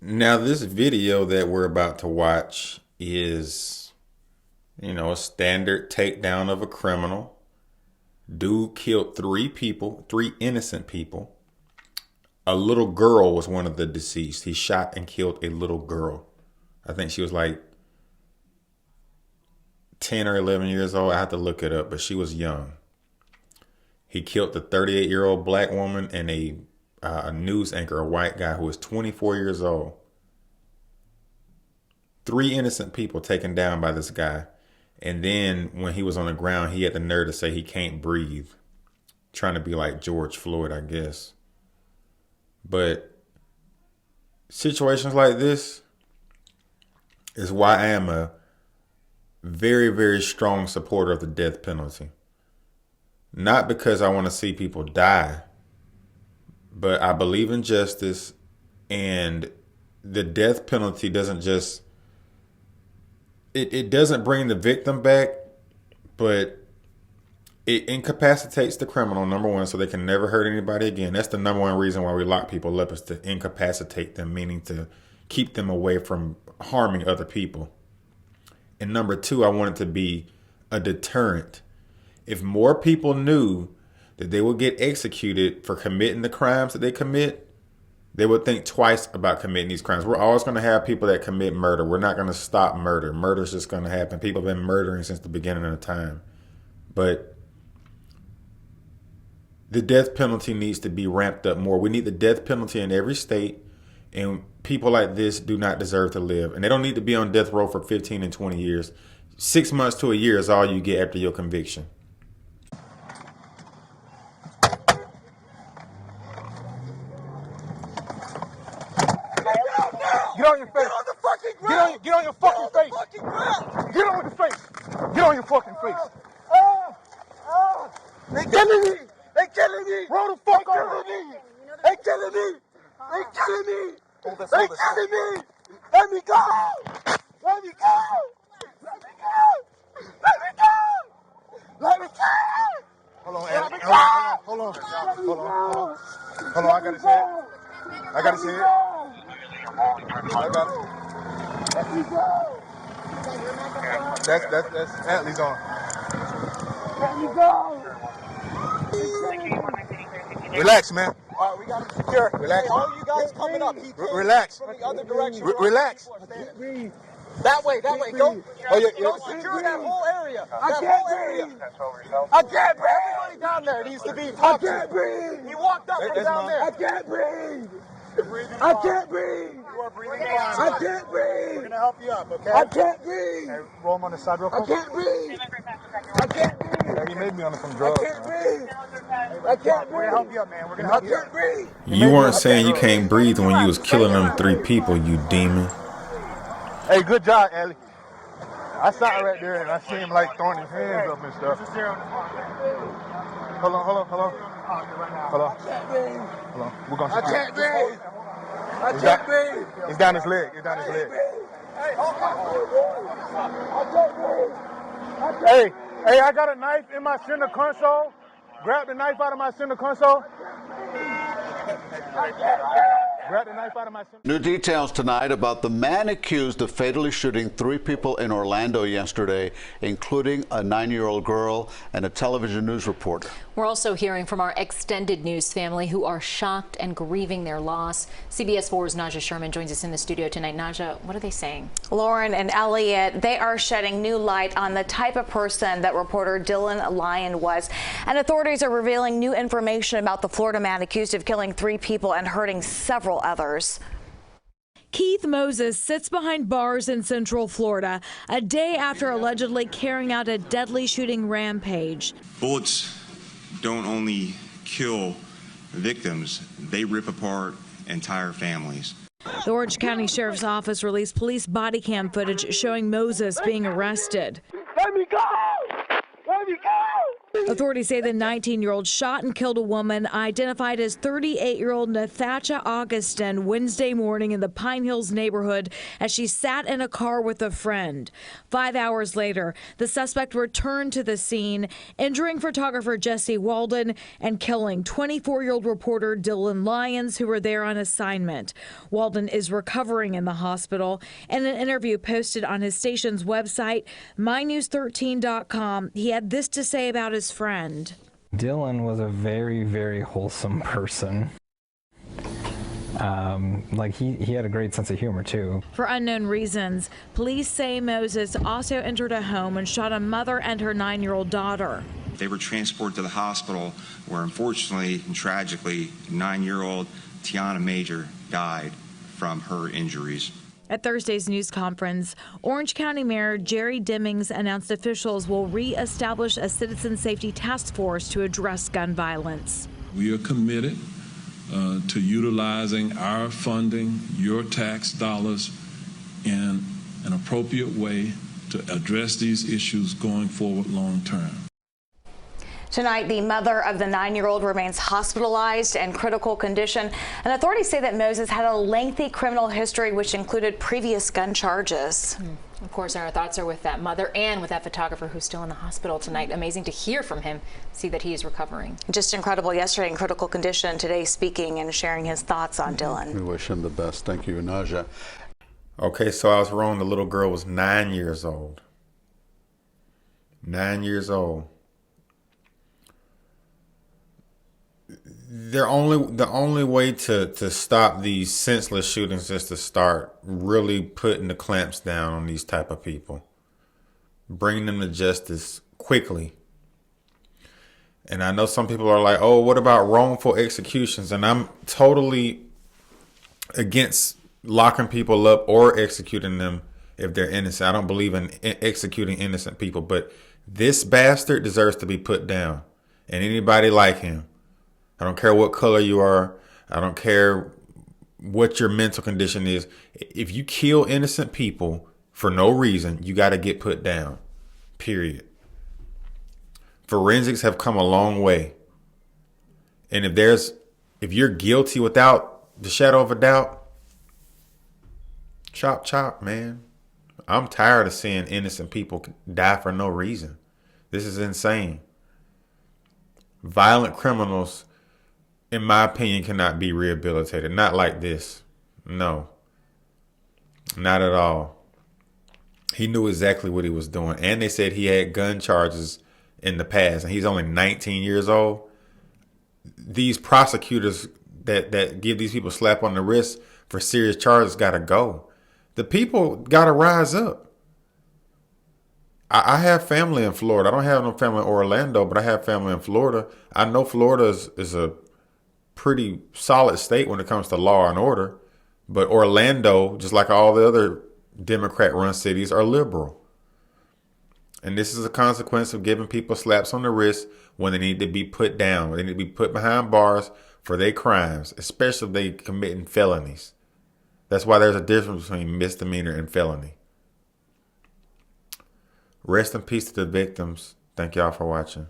Now, this video that we're about to watch is, a standard takedown of a criminal. Dude killed three people, three innocent people. A little girl was one of the deceased. He shot and killed a little girl. I think she was like 10 or 11 years old. I have to look it up, but she was young. He killed the 38-year-old black woman and a news anchor, a white guy who was 24 years old. Three innocent people taken down by this guy. And then when he was on the ground, he had the nerve to say he can't breathe. Trying to be like George Floyd, I guess. But situations like this is why I am a very, very strong supporter of the death penalty. Not because I want to see people die, but I believe in justice, and the death penalty doesn't just, it doesn't bring the victim back, but it incapacitates the criminal, number one, so they can never hurt anybody again. That's the number one reason why we lock people up, is to incapacitate them, meaning to keep them away from harming other people. And number two, I want it to be a deterrent. If more people knew that they would get executed for committing the crimes that they commit, they would think twice about committing these crimes. We're always going to have people that commit murder. We're not going to stop murder. Murder's just going to happen. People have been murdering since the beginning of time. But the death penalty needs to be ramped up more. We need the death penalty in every state, and people like this do not deserve to live. And they don't need to be on death row for 15 and 20 years. 6 months to a year is all you get after your conviction. Get on your face. Get on the fucking ground. Get on your fucking face. Get on your face. Get on your fucking face. They killing me. They killing me. Roll the fuck over. They killing me. They killing me. They killing me. Let me go. Let me go. Let me go. Let me go. Let me go. Hold on, Andy. Hold on. Hold on. Hold on. I gotta say it. I gotta say it. I got it. Let me go. That's Atlee's on. Let me go. Relax, man. All right, we got him secure. Relax. Hey, all you guys coming up. Relax. From the other direction. Relax. That way. Go. Oh, yeah. Go secure that whole area. I can't breathe. I can't breathe. Everybody down there needs to be talked to. I can't breathe. He walked up from down there. I can't breathe. I can't breathe. You are breathing fine. I can't breathe. We're going to help you up, okay? I can't breathe. Okay, roll him on the side real quick. I can't breathe. I can't breathe. Yeah, he made me on some drugs. I can't breathe. I can't breathe. We're going to help you up, man. We're going to help you up. I can't breathe. You weren't saying you can't breathe when you was killing them three people, you demon. Hey, good job, Ellie. I saw it right there, and I see him like throwing his hands up and stuff. Hold on. Hold on. We're going to I can't breathe. I can't breathe. It's down his leg. Hey, I got a knife in my center console. Grab the knife out of my center console. Grab the knife out of my center. New details tonight about the man accused of fatally shooting three people in Orlando yesterday, including a 9-year-old girl and a television news reporter. We're also hearing from our extended news family who are shocked and grieving their loss. CBS 4's Naja Sherman joins us in the studio tonight. Naja, what are they saying? Lauren and Elliot, they are shedding new light on the type of person that reporter Dylan Lyon was. And authorities are revealing new information about the Florida man accused of killing three people and hurting several others. Keith Moses sits behind bars in Central Florida a day after allegedly carrying out a deadly shooting rampage. Bullets don't only kill victims, they rip apart entire families. The Orange County Sheriff's Office released police body cam footage showing Moses being arrested. Let me go! Let me go! Authorities say the 19-year-old shot and killed a woman identified as 38-year-old Nathacha Augustin Wednesday morning in the Pine Hills neighborhood as she sat in a car with a friend. 5 hours later, the suspect returned to the scene, injuring photographer Jesse Walden and killing 24-year-old reporter Dylan Lyons, who were there on assignment. Walden is recovering in the hospital. In an interview posted on his station's website, mynews13.com, he had this to say about his friend. Dylan was a very, very wholesome person. He had a great sense of humor too. For unknown reasons, police say Moses also entered a home and shot a mother and her 9-year-old daughter. They were transported to the hospital where, unfortunately and tragically, 9-year-old Tiana Major died from her injuries. At Thursday's news conference, Orange County Mayor Jerry Demings announced officials will reestablish a citizen safety task force to address gun violence. We are committed to utilizing our funding, your tax dollars, in an appropriate way to address these issues going forward long term. Tonight, the mother of the 9-year-old remains hospitalized in critical condition, and authorities say that Moses had a lengthy criminal history, which included previous gun charges. Of course, our thoughts are with that mother and with that photographer who's still in the hospital tonight. Amazing to hear from him, see that he is recovering. Just incredible. Yesterday in critical condition, today speaking and sharing his thoughts on Dylan. We wish him the best. Thank you, Naja. Okay, so I was wrong. The little girl was 9 years old. 9 years old. The only way to stop these senseless shootings is to start really putting the clamps down on these type of people. Bring them to justice quickly. And I know some people are like, oh, what about wrongful executions? And I'm totally against locking people up or executing them if they're innocent. I don't believe in executing innocent people. But this bastard deserves to be put down. And anybody like him. I don't care what color you are. I don't care what your mental condition is. If you kill innocent people for no reason, you got to get put down. Period. Forensics have come a long way. And if you're guilty without the shadow of a doubt, chop chop, man. I'm tired of seeing innocent people die for no reason. This is insane. Violent criminals, in my opinion, cannot be rehabilitated. Not like this. No. Not at all. He knew exactly what he was doing. And they said he had gun charges in the past. And he's only 19 years old. These prosecutors that give these people a slap on the wrist for serious charges got to go. The people got to rise up. I have family in Florida. I don't have no family in Orlando, but I have family in Florida. I know Florida is a pretty solid state when it comes to law and order, but Orlando, just like all the other Democrat-run cities, are liberal. And this is a consequence of giving people slaps on the wrist when they need to be put down, when they need to be put behind bars for their crimes, especially if they committing felonies. That's why there's a difference between misdemeanor and felony. Rest in peace to the victims. Thank y'all for watching.